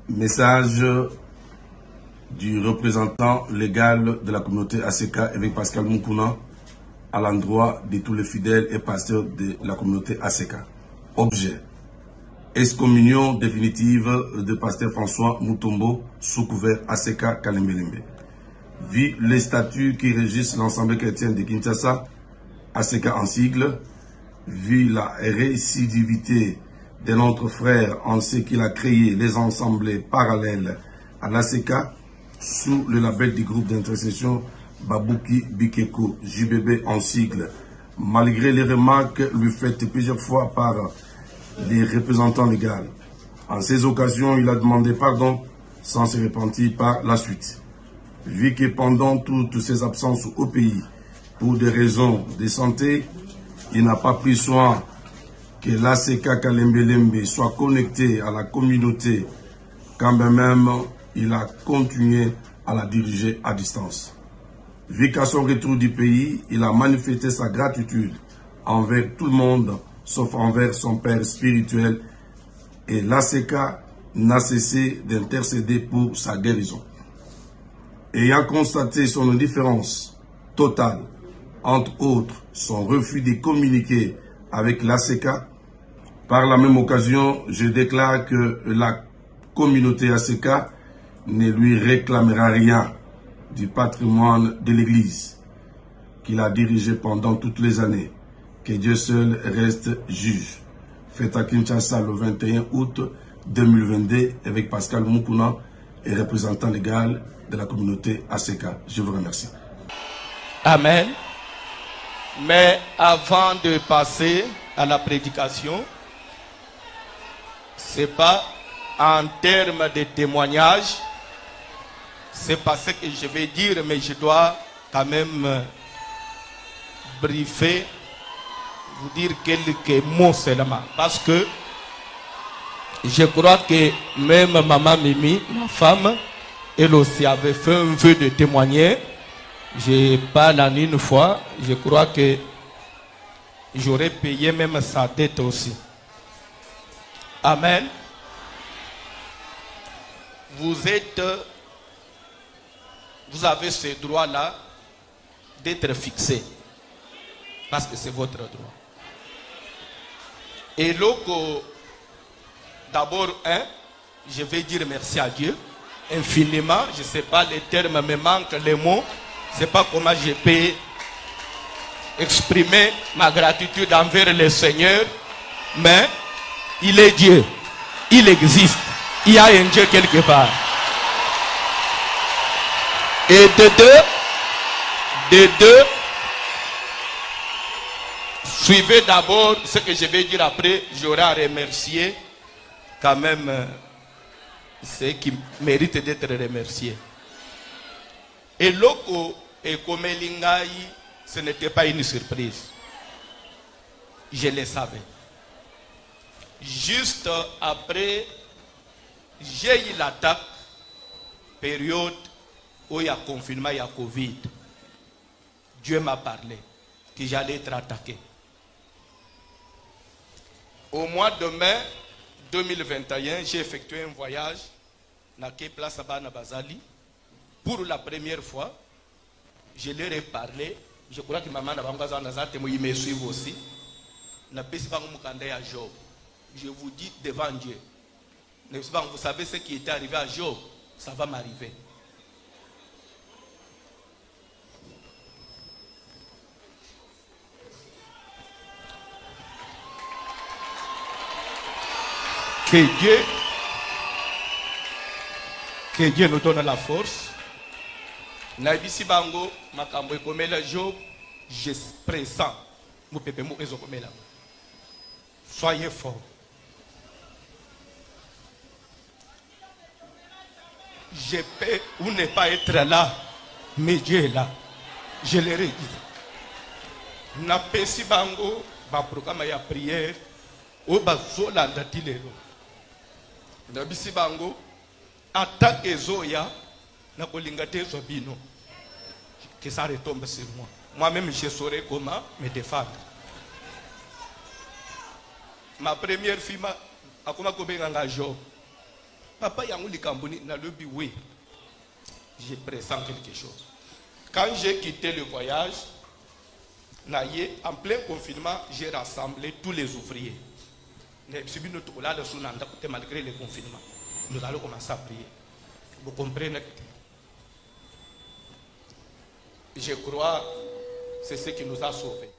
Message du représentant légal de la communauté ACK, évêque Pascal Moukouna, à l'endroit de tous les fidèles et pasteurs de la communauté ACK. Objet: excommunion définitive de pasteur François Moutombo sous couvert ACK Kalembelembe. Vu les statuts qui régissent l'ensemble chrétien de Kinshasa, ACK en sigle, vu la récidivité de notre frère en ce qu'il a créé les ensembles parallèles à l'ACK sous le label du groupe d'intercession Babouki Bikeko JBB en sigle, malgré les remarques lui faites plusieurs fois par les représentants légaux. En ces occasions, il a demandé pardon sans se repentir par la suite. Vu que pendant toutes ses absences au pays, pour des raisons de santé, il n'a pas pris soin que l'ACK Kalembelembe soit connecté à la communauté, quand même il a continué à la diriger à distance. Vu qu'à son retour du pays, il a manifesté sa gratitude envers tout le monde, sauf envers son père spirituel, et l'ACK n'a cessé d'intercéder pour sa guérison. Ayant constaté son indifférence totale, entre autres son refus de communiquer avec l'ACK, par la même occasion, je déclare que la communauté ACK ne lui réclamera rien du patrimoine de l'Église qu'il a dirigé pendant toutes les années. Que Dieu seul reste juge. Fête à Kinshasa le 21 août 2022 avec Pascal Moukouna et représentant légal de la communauté ACK. Je vous remercie. Amen. Mais avant de passer à la prédication, c'est pas en termes de témoignage, c'est pas ce que je vais dire, mais je dois quand même briefer, vous dire quelques mots seulement. Parce que je crois que même maman Mimi, ma femme, elle aussi avait fait un vœu de témoigner. Je parle en une fois, je crois que j'aurais payé même sa tête aussi. Amen. Vous avez ce droit-là d'être fixé. Parce que c'est votre droit. Et donc, d'abord, je vais dire merci à Dieu infiniment. Je ne sais pas, les termes me manquent, les mots. Je ne sais pas comment je peux exprimer ma gratitude envers le Seigneur. Mais il est Dieu. Il existe. Il y a un Dieu quelque part. Et de deux, suivez d'abord ce que je vais dire après. J'aurai à remercier quand même ceux qui méritent d'être remerciés. Et Loko et Komelingaï, ce n'était pas une surprise. Je le savais. Juste après, j'ai eu l'attaque, période où il y a confinement, il y a Covid. Dieu m'a parlé que j'allais être attaqué. Au mois de mai 2021, j'ai effectué un voyage dans la place Abana Bazali. Pour la première fois, je leur ai parlé. Je crois que maman il me suit aussi. Je vous dis devant Dieu. Vous savez ce qui était arrivé à Job, ça va m'arriver. Que Dieu nous donne la force. Naibisi bango makambo ekomela Job, je pressens mon pépé mo ezokomela. Soyez forts. Je peux ou ne pas être là, mais Dieu est là. Je le redis. Na pesi bango ba programme ya prière o bazola ndatilelo. Na bisi bango attaque zoya na kolinga te zobino. Que ça retombe sur moi. Moi-même je saurais comment me défendre. Ma première fille a comment kobenga Job. Papa Yangouli Kambouni n'a le but, oui. Je pressens quelque chose. Quand j'ai quitté le voyage, en plein confinement, j'ai rassemblé tous les ouvriers. Malgré le confinement, nous allons commencer à prier. Vous comprenez? Je crois que c'est ce qui nous a sauvés.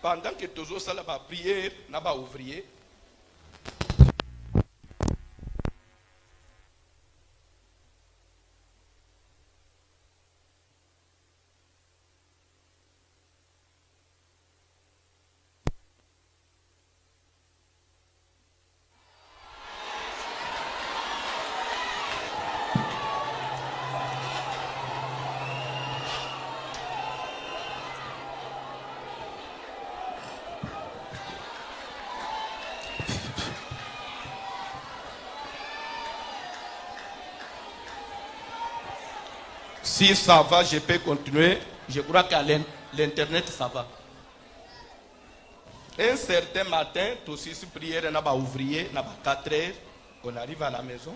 Pendant que tous les la prière, nous avons ouvrier. Si ça va, je peux continuer. Je crois qu'à l'internet, ça va. Un certain matin, tous ces prières, n'a pas ouvrier, n'a pas 4 heures, on arrive à la maison.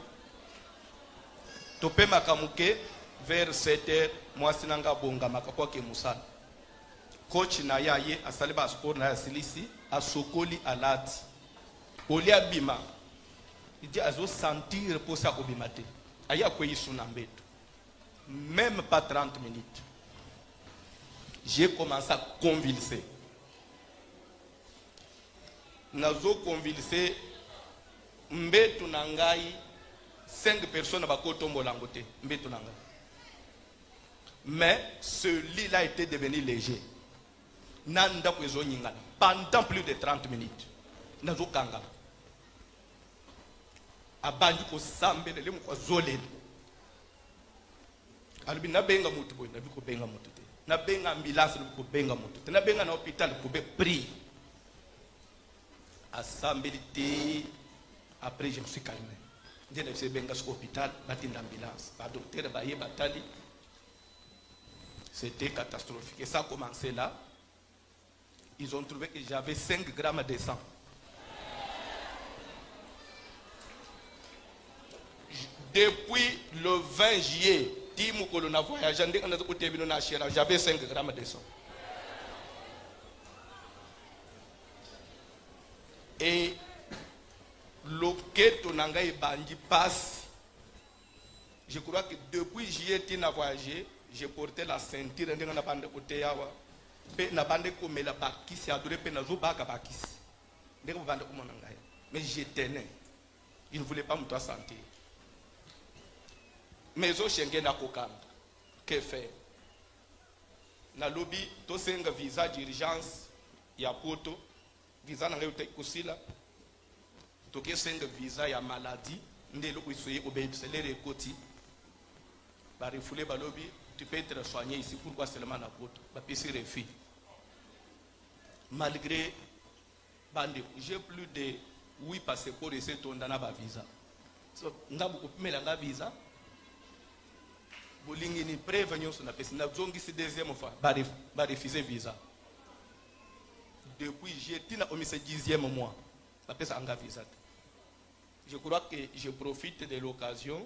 Topé makamouke, vers 7 heures, moi sinanga bonga makakwa ke musala. Coach na yaye, a saliba sport na silisi, a sokoli alati. Oli abima. Il dit azo sentir pour ça obimate. Aya kwe yisunambeto. Même pas 30 minutes. J'ai commencé à convulser. Nazo convulser. Mbetu nangai 5 personnes bakotombo langote. Mbetu nangai. Mais ce lit-là était devenu léger. Nanda kwezo nyingana. Pendant plus de 30 minutes. Nazo kanga. Abandi ko sambele le mko zolele. Albi na benga mutu boy na biko benga mutu te na benga ambulance na biko benga mutu te na benga na hôpital ko be pris assemblée. Après je me suis calmé. Je ne sais benga sur hôpital batin d'ambulance ba docteur ba ye batali. C'était catastrophique et ça a commencé là. Ils ont trouvé que j'avais 5 grammes de sang. Depuis le 20 juillet, j'avais 5 grammes de sang. Et l'objet Tonanga Bandi passe. Je crois que depuis juillet, j'ai porté la ceinture. Mais j'ai tenu. Il ne voulait pas me sentir. Mais au Schengen à Kokanda, que faire? Na lobby, to senga visa d'urgence, ya poto, visa na réuté kusila, to ke senga visa ya maladie, ndelo kuisoye obéissance les récoti, ba refoulé ba lobby, tu peux être soigné ici, pourquoi seulement na poto, ba pisi refi. Malgré bande, j'ai plus de 8 passeports et c'est ton dana ba visa. So, ndabu kupimela nga visa. Bolingi ni prévention sur la personne. N'a zongi si deuxième fois, va refuser visa. Depuis j'ai au 10e mois, la personne a visa. Je crois que je profite de l'occasion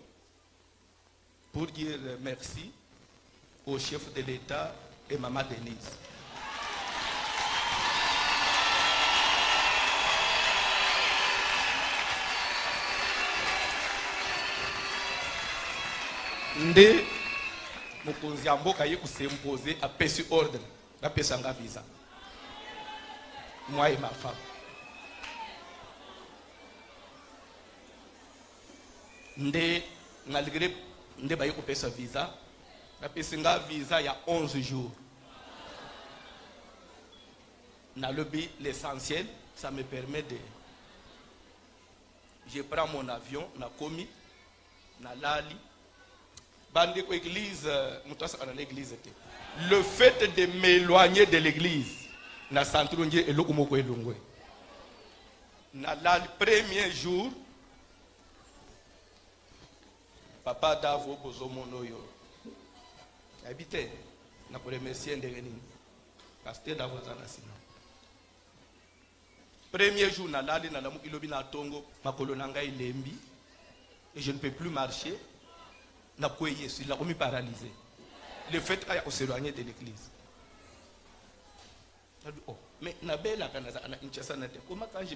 pour dire merci au chef de l'État et Maman Denise. Nde mokonzi ya mboka ye s'imposer à pécer ordre la pesanga visa. Moi et ma femme. Nde malgré nde ba ye ko pesa visa, la pesanga visa il y a 11 jours. Na lobby l'essentiel, ça me permet de je prends mon avion na komi na lali. Le fait de m'éloigner de l'église, na le premier jour, papa Davo Bozomonoyo habité na pour remercier Ndegenini, pasteur Davo Zanasina. Premier jour, nalali na lamu ilobi na tongo, makolo nanga ilembi, et je ne peux plus marcher. Na quoi yesu, il a remis paralysé. Le fait qu'on s'éloigner de l'église. Oh, mais na belle comment quand je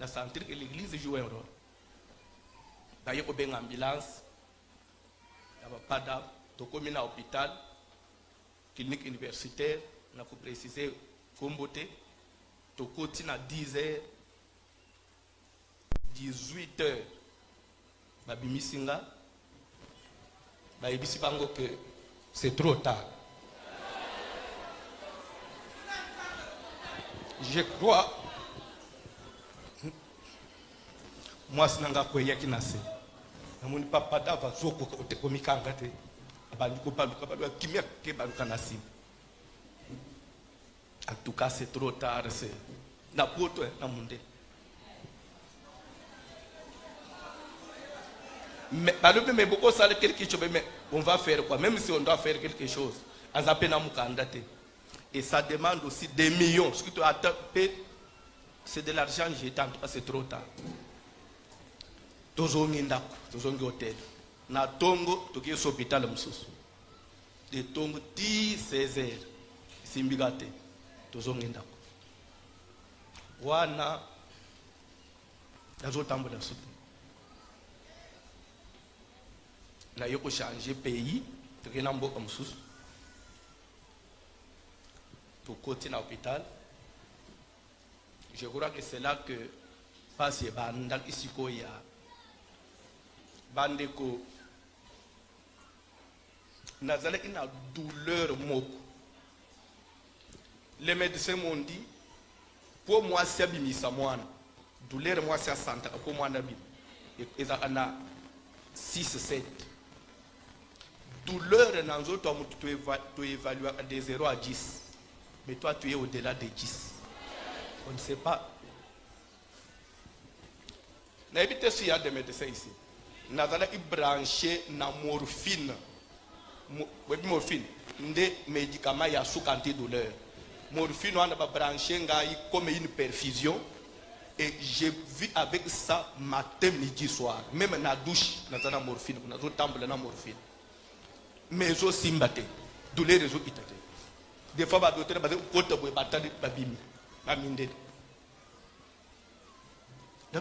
senti que l'église joue un rôle. D'ailleurs, il y a une ambulance, il n'y a pas d'âme, il y a un hôpital, clinique universitaire, on a précisé Kombote, il y a 10 h, 18 h, que c'est trop tard. Je crois, moi, je n'ai pas de se. Je papa d'ava zoko te komikanga te. Abanduko baluka baluka kimia ke baluka nasi. En tout cas, c'est trop tard. C'est na poto na munde. Mais beaucoup ça quelque chose, mais on va faire quoi? Même si on doit faire quelque chose, on a peine à mukandate. Et ça demande aussi des millions. Ce que tu as c'est de l'argent jeté, en tout cas c'est trop tard. Tozongi ndako, tozongi hôtel. Na tongo, toki au hôpital msusu. De tongo 10-16 heures. Simbigate, tozongi ndako. Wana, nazo tambo da soute. Na yoko changer pays, toki na mboka msusu. Tout côté dans l'hôpital. Je crois que c'est là que passe Bandak ici Koya Bandeko Nazale une douleur moko. Les médecins m'ont dit pour moi c'est bimisa moine. Douleur moi c'est 100 pour moi na bim. Et ça en a 6-7. Douleur dans autres tu évalues de 0 à 10. Mais toi, tu es au-delà de 10. On ne sait pas. N'habitez s'il y a des médecins ici. Nous avons branché la morphine. Morphine. Des médicaments qui sont antidouleurs. Morphine, on a branché comme une perfusion. Et j'ai vu avec ça matin, midi, soir. Même dans la douche, nous avons la morphine. Nous avons la morphine. Mais aussi, douleur des hôpitaux. Des fois, le docteur va dire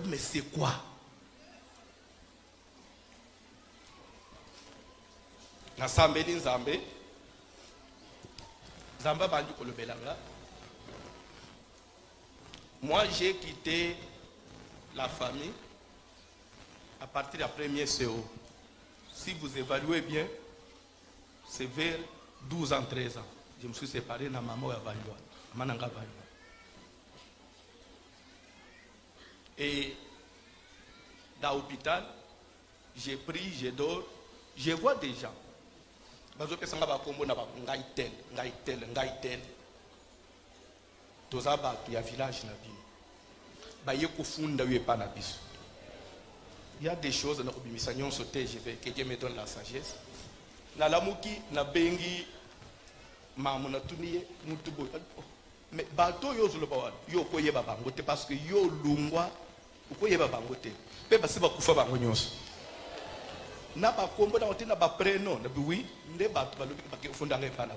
mais c'est quoi? Moi, j'ai quitté la famille à partir de la première CO. Si vous évaluez bien, c'est vers 12 ans, 13 ans. Je me suis séparé de ma maman à Valua. Et dans l'hôpital, j'ai pris, je dors, je vois des gens. Je il y a des choses dans l'obéissance sauté, je vais que Dieu me donne la sagesse. Na lamuki na bengi mamuna tuniye mutubo. Mais bato yo zolo bawa yo koyeba bango te parce que yo lungwa ukoyeba bango te. Pe basi ba kufa bango nyonso. Na ba kombo na otina ba preno na biwi nde bato ba lobi ba ke funda ngai pana.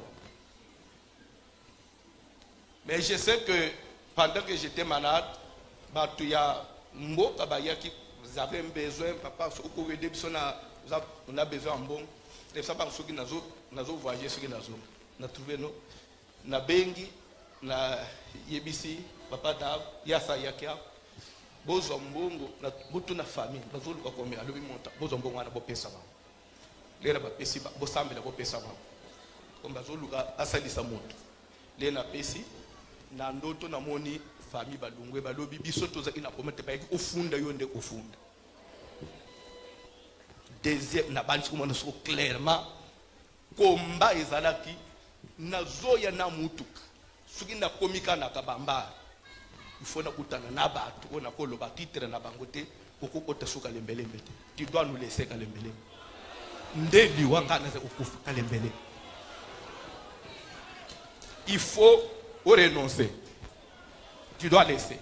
Mais je sais que pendant que j'étais malade, bato ya mboka ba yaki vous avez besoin papa on a besoin en bon. Les gens qui ont voyagé, ceux qui ont trouvé nous, na bengi, na yebisi, papa dav, yasa yakia, bozombongo, na butu na famille, bazolu kwa komea, lobi monta, bozombongo na bopesa ba. Lera ba pesi ba, bosambe na bopesa ba. Comme bazolu ka asali sa moto. Lena pesi, na ndoto na moni famille balungwe balobi biso toza ina komete ba ofunda yonde ofunda. Deuxième, na bandi comme on clairement combat ezalaki na zoya na mutuka soki na komika na kabamba il faut na kutana na bato on a koloba titre na bangote kokokota suka lembelembe te tu dois nous laisser kalembele ndeli wanga na okufa kalembele il faut renoncer tu dois laisser